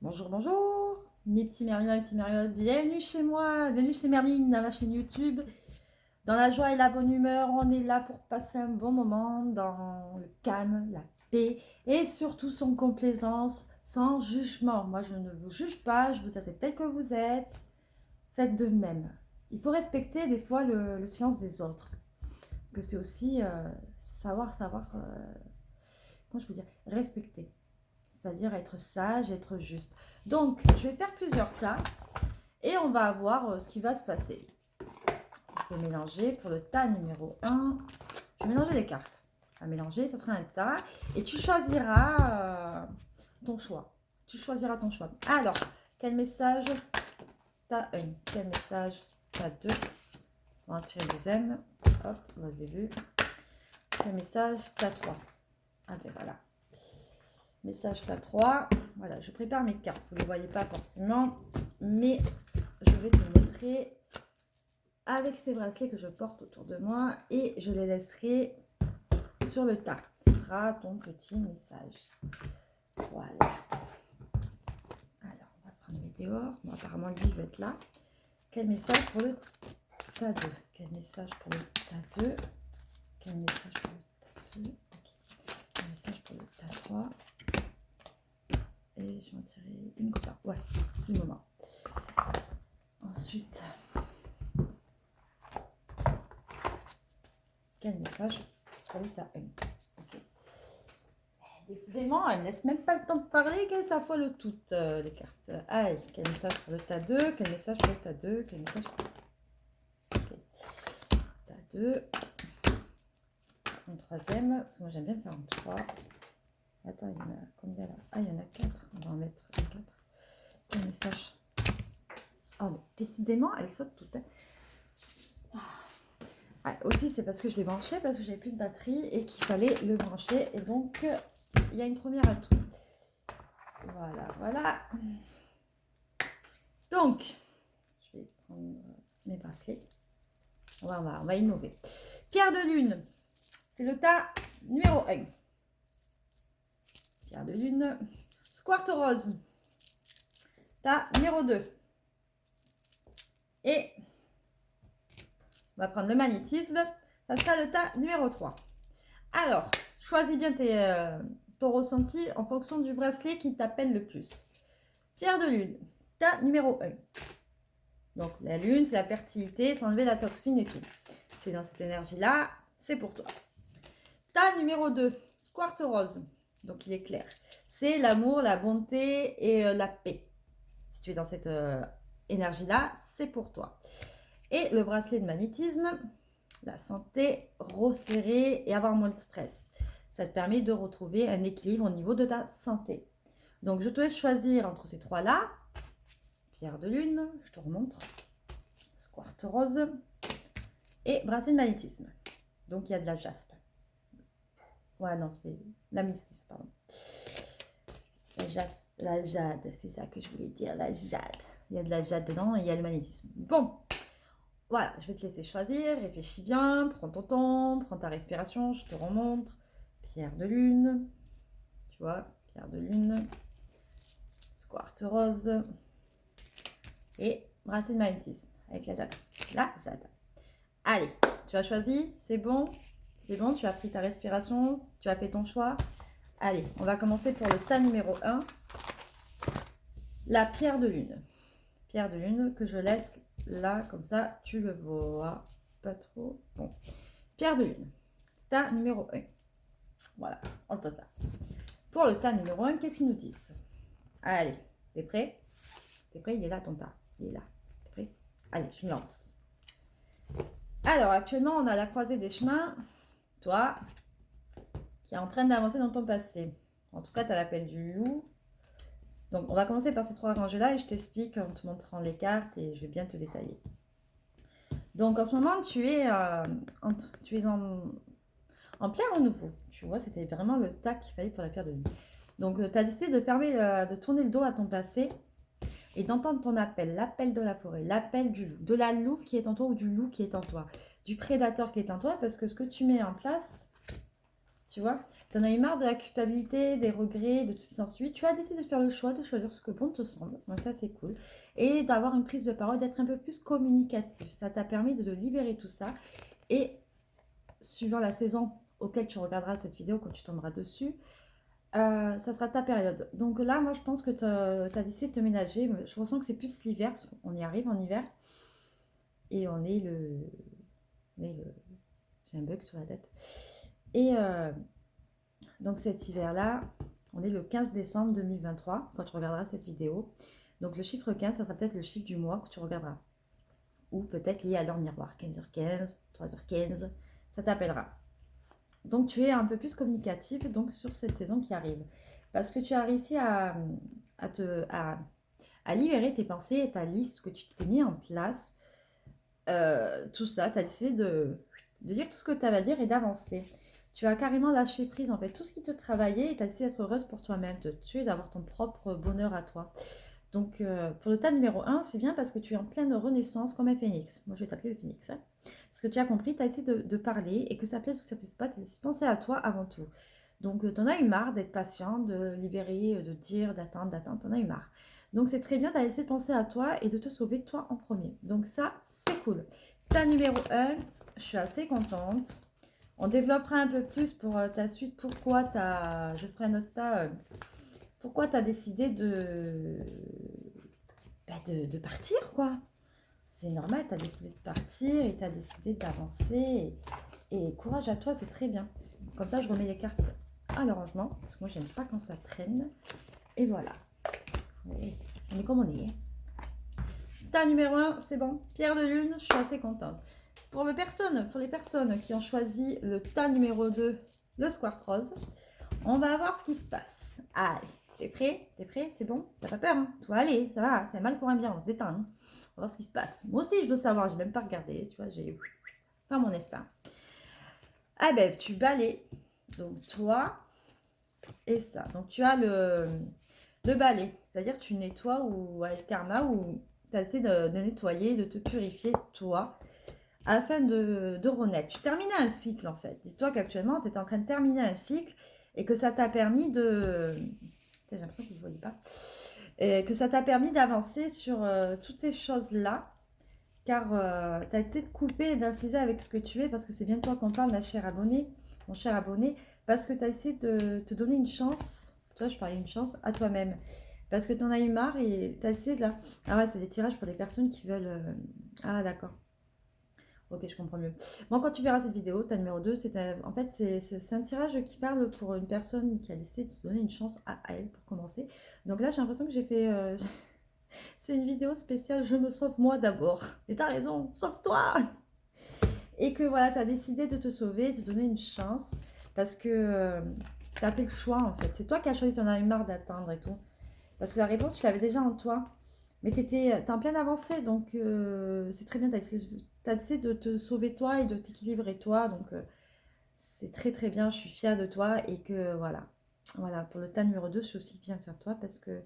Bonjour, bonjour, mes petits merlus, mes petits merlus, bienvenue chez moi, bienvenue chez Merline, à ma chaîne YouTube. Dans la joie et la bonne humeur, on est là pour passer un bon moment dans le calme, la paix et surtout sans complaisance, sans jugement. Moi, je ne vous juge pas, je vous accepte tel que vous êtes, faites de même. Il faut respecter des fois le silence des autres, parce que c'est aussi savoir, comment je peux dire, respecter. C'est-à-dire être sage, être juste. Donc, je vais faire plusieurs tas et on va voir ce qui va se passer. Je vais mélanger pour le tas numéro 1. Je vais mélanger les cartes. À mélanger, ça sera un tas. Et tu choisiras ton choix. Tu choisiras ton choix. Alors, quel message tas 1? Quel message tas 2? On va tirer le deuxième. Hop, on va le vu. Quel message tas 3? Ah ben voilà. Message tas 3. Voilà, je prépare mes cartes. Vous ne les voyez pas forcément, mais je vais te montrer avec ces bracelets que je porte autour de moi et je les laisserai sur le tas. Ce sera ton petit message. Voilà. Alors, on va prendre Météore. Bon, apparemment, lui, il va être là. Quel message pour le tas 2? Quel message pour le tas 2? Quel message pour le tas 2? Okay. Quel message pour le tas 3? Et je vais en tirer une comme ça. Ouais, c'est le moment. Ensuite, quel message pour le tas 1? Okay. Décidément, elle ne me laisse même pas le temps de parler, qu'elle s'affole toutes les cartes. Allez, quel message pour le tas 2? Quel message pour le tas 2? Quel message pour le okay. Tas 2. Un troisième, parce que moi j'aime bien faire un 3. Attends, il y en a combien là? Ah, il y en a 4. On va en mettre un 4. Quel message? Oh, mais décidément, elle saute toutes. Hein. Ah, aussi, c'est parce que je l'ai branché, parce que j'avais plus de batterie et qu'il fallait le brancher. Et donc, il y a une première à tout. Voilà, voilà. Donc, je vais prendre mes bracelets. On va innover. Pierre de lune, c'est le tas numéro 1. Pierre de lune. Square rose, tas numéro 2. Et on va prendre le magnétisme. Ça sera le tas numéro 3. Alors, choisis bien ton ressenti en fonction du bracelet qui t'appelle le plus. Pierre de lune, tas numéro 1. Donc, la lune, c'est la fertilité, c'est enlever la toxine et tout. C'est dans cette énergie-là, c'est pour toi. Tas numéro 2, square rose. Donc, il est clair. C'est l'amour, la bonté et la paix. Si tu es dans cette énergie-là, c'est pour toi. Et le bracelet de magnétisme, la santé, resserrer et avoir moins de stress. Ça te permet de retrouver un équilibre au niveau de ta santé. Donc, je te laisse choisir entre ces trois-là. Pierre de lune, je te remontre. Square rose et bracelet de magnétisme. Donc, il y a de la jaspe. Ouais, non, c'est la mystique, pardon. La jade, c'est ça que je voulais dire, la jade. Il y a de la jade dedans et il y a le magnétisme. Bon, voilà, je vais te laisser choisir, réfléchis bien, prends ton temps, prends ta respiration, je te remontre. Pierre de lune, tu vois, pierre de lune, square rose et bracelet de magnétisme avec la jade. La jade. Allez, tu as choisi, c'est bon, tu as pris ta respiration, tu as fait ton choix. Allez, on va commencer pour le tas numéro 1, la pierre de lune. Pierre de lune que je laisse là, comme ça, tu le vois pas trop. Bon, pierre de lune, tas numéro 1. Voilà, on le pose là. Pour le tas numéro 1, qu'est-ce qu'ils nous disent? Allez, t'es prêt? T'es prêt? Il est là ton tas, il est là. T'es prêt? Allez, je me lance. Alors, actuellement, on a la croisée des chemins. Toi, qui est en train d'avancer dans ton passé. En tout cas, tu as l'appel du loup. Donc, on va commencer par ces trois rangées-là et je t'explique en te montrant les cartes et je vais bien te détailler. Donc, en ce moment, tu es en plein renouveau. Tu vois, c'était vraiment le tas qu'il fallait pour la pierre de lune. Donc, tu as décidé de tourner le dos à ton passé et d'entendre ton appel, l'appel de la forêt, l'appel du loup, de la louve qui est en toi ou du loup qui est en toi, du prédateur qui est en toi, parce que ce que tu mets en place, tu vois. Tu en as eu marre de la culpabilité, des regrets, de tout ce qui s'ensuit. Tu as décidé de faire le choix de choisir ce que bon te semble. Donc ça, c'est cool. Et d'avoir une prise de parole, d'être un peu plus communicatif. Ça t'a permis de libérer tout ça. Et suivant la saison auquel tu regarderas cette vidéo, quand tu tomberas dessus, ça sera ta période. Donc là, moi, je pense que tu as décidé de te ménager. Je ressens que c'est plus l'hiver, parce qu'on y arrive en hiver. Et on est le... J'ai un bug sur la tête. Et donc cet hiver-là, on est le 15 décembre 2023, quand tu regarderas cette vidéo. Donc le chiffre 15, ça sera peut-être le chiffre du mois que tu regarderas. Ou peut-être lié à l'heure miroir, 15h15, 3h15, ça t'appellera. Donc tu es un peu plus communicatif donc, sur cette saison qui arrive. Parce que tu as réussi à libérer tes pensées et ta liste que tu t'es mis en place. Tout ça, tu as décidé de dire tout ce que tu avais à dire et d'avancer. Tu as carrément lâché prise en fait. Tout ce qui te travaillait et tu as décidé d'être heureuse pour toi-même, de tuer, d'avoir ton propre bonheur à toi. Donc pour le tas numéro 1, c'est bien parce que tu es en pleine renaissance comme un phénix. Moi je vais t'appeler le phénix. Hein. Parce que tu as compris, tu as essayé de parler et que ça plaise ou que ça plaise pas, tu as décidé de penser à toi avant tout. Donc tu en as eu marre d'être patient, de libérer, de dire, d'attendre, tu en as eu marre. Donc c'est très bien, tu as essayé de penser à toi et de te sauver toi en premier. Donc ça, c'est cool. Tas numéro 1, je suis assez contente. On développera un peu plus pour ta suite. Pourquoi tu as... Je ferai un autre tas. Pourquoi tu as décidé de partir, quoi. C'est normal, tu as décidé de partir et tu as décidé d'avancer. Et courage à toi, c'est très bien. Comme ça, je remets les cartes à leur rangement. Parce que moi, j'aime pas quand ça traîne. Et voilà. Oui, on est comme on est. Tas numéro 1, c'est bon. Pierre de lune, je suis assez contente. Pour les personnes qui ont choisi le tas numéro 2, le square rose, on va voir ce qui se passe. Allez, t'es prêt? T'es prêt? C'est bon? T'as pas peur, hein? Tout va aller, ça va, c'est mal pour un bien, on se détend. Hein. On va voir ce qui se passe. Moi aussi, je veux savoir, j'ai même pas regardé, tu vois, j'ai pas mon instinct. Ah ben, tu balais. Donc, toi et ça. Donc, tu as le balai, c'est-à-dire tu nettoies ou avec karma ou tu as essayé de nettoyer, de te purifier, toi, afin de renaître. Tu terminais un cycle, en fait. Dis-toi qu'actuellement, tu es en train de terminer un cycle et que ça t'a permis de... J'ai l'impression que vous ne voyez pas. Et que ça t'a permis d'avancer sur toutes ces choses-là, car tu as essayé de couper et d'inciser avec ce que tu es, parce que c'est bien de toi qu'on parle, ma chère abonnée, mon cher abonné, parce que tu as essayé de te donner une chance, toi je parlais une chance, à toi-même. Parce que tu en as eu marre et tu as essayé de la... Ah ouais, c'est des tirages pour les personnes qui veulent... Ah d'accord. Ok, je comprends mieux. Bon, quand tu verras cette vidéo, ta numéro 2, en fait, c'est un tirage qui parle pour une personne qui a décidé de se donner une chance à elle pour commencer. Donc là, j'ai l'impression que j'ai fait... c'est une vidéo spéciale, je me sauve moi d'abord. Et t'as raison, sauve-toi. Et que voilà, tu as décidé de te sauver, de te donner une chance. Parce que tu as fait le choix en fait. C'est toi qui as choisi, tu en as eu marre d'attendre et tout. Parce que la réponse, tu l'avais déjà en toi. Mais tu es en pleine avancée, donc c'est très bien. Tu as essayé de te sauver toi et de t'équilibrer toi. Donc c'est très très bien, je suis fière de toi. Et que voilà, voilà pour le tas numéro 2, je suis aussi fière de toi parce que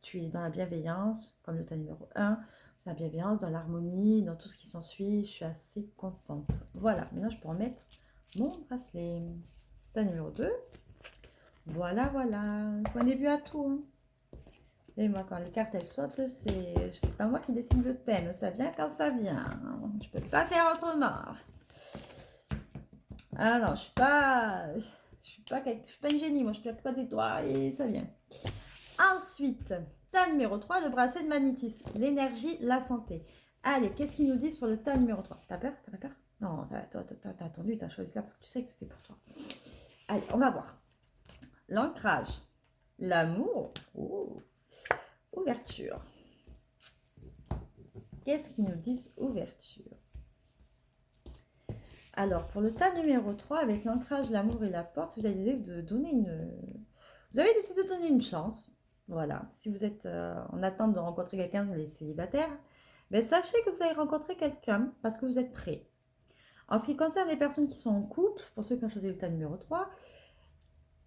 tu es dans la bienveillance, comme le tas numéro 1. C'est la bienveillance, dans l'harmonie, dans tout ce qui s'ensuit. Je suis assez contente. Voilà, maintenant je peux remettre mon bracelet. Tas numéro 2. Voilà, voilà. Point début à tout. Hein. Et moi, quand les cartes elles sautent, c'est pas moi qui décide le thème. Ça vient quand ça vient. Je peux pas faire autrement. Ah non, je suis pas une génie. Moi, je claque pas des doigts et ça vient. Ensuite, tas numéro 3, le bracelet de magnétisme. L'énergie, la santé. Allez, qu'est-ce qu'ils nous disent pour le tas numéro 3? T'as peur? T'as pas peur? Non, ça va. Toi, t'as attendu, t'as choisi là parce que tu sais que c'était pour toi. Allez, on va voir. L'ancrage. L'amour. Oh. Ouverture. Qu'est-ce qu'ils nous disent? Ouverture. Alors, pour le tas numéro 3, avec l'ancrage, l'amour et la porte, vous avez décidé de donner Vous avez décidé de donner une chance. Voilà. Si vous êtes en attente de rencontrer quelqu'un, les célibataires, ben, sachez que vous allez rencontrer quelqu'un parce que vous êtes prêts. En ce qui concerne les personnes qui sont en couple, pour ceux qui ont choisi le tas numéro 3,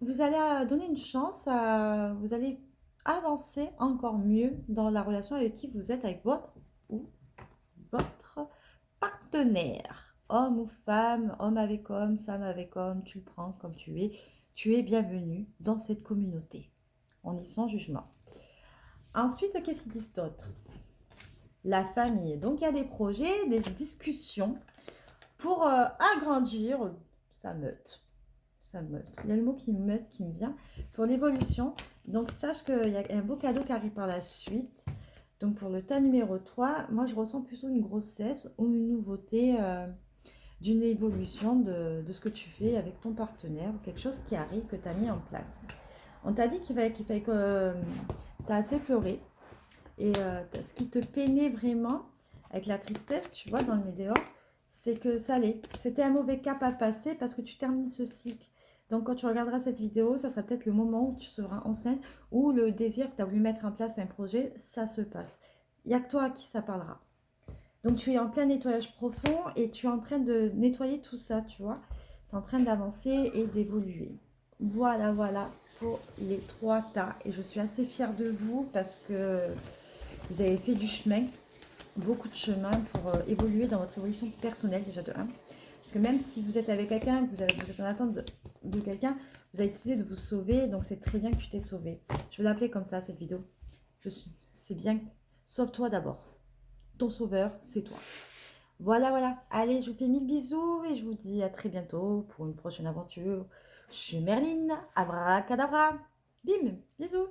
vous allez donner une chance vous allez avancer encore mieux dans la relation avec qui vous êtes, avec votre ou votre partenaire. homme ou femme, homme avec homme, femme avec homme, tu le prends comme tu es. Tu es bienvenue dans cette communauté. On est sans jugement. Ensuite, qu'est-ce qu'ils disent d'autre? La famille. Donc, il y a des projets, des discussions pour agrandir sa meute. Sa meute. Il y a le mot qui meute qui me vient pour l'évolution. Donc, sache qu'il y a un beau cadeau qui arrive par la suite. Donc, pour le tas numéro 3, moi, je ressens plutôt une grossesse ou une nouveauté d'une évolution de ce que tu fais avec ton partenaire ou quelque chose qui arrive que tu as mis en place. On t'a dit qu'il fallait que tu as assez pleuré. Et ce qui te peinait vraiment avec la tristesse, tu vois, dans le météore, c'est que ça allait. C'était un mauvais cap à passer parce que tu termines ce cycle. Donc, quand tu regarderas cette vidéo, ça sera peut-être le moment où tu seras enceinte, où le désir que tu as voulu mettre en place un projet, ça se passe. Il n'y a que toi à qui ça parlera. Donc, tu es en plein nettoyage profond et tu es en train de nettoyer tout ça, tu vois. Tu es en train d'avancer et d'évoluer. Voilà, voilà pour les 3 tas. Et je suis assez fière de vous parce que vous avez fait du chemin, beaucoup de chemin pour évoluer dans votre évolution personnelle déjà de 1. Parce que même si vous êtes avec quelqu'un, vous êtes en attente de quelqu'un, vous avez décidé de vous sauver, donc c'est très bien que tu t'es sauvé. Je vais l'appeler comme ça cette vidéo. C'est bien, sauve-toi d'abord. Ton sauveur, c'est toi. Voilà, voilà. Allez, je vous fais 1000 bisous et je vous dis à très bientôt pour une prochaine aventure chez Merline. Abracadabra. Bim, bisous.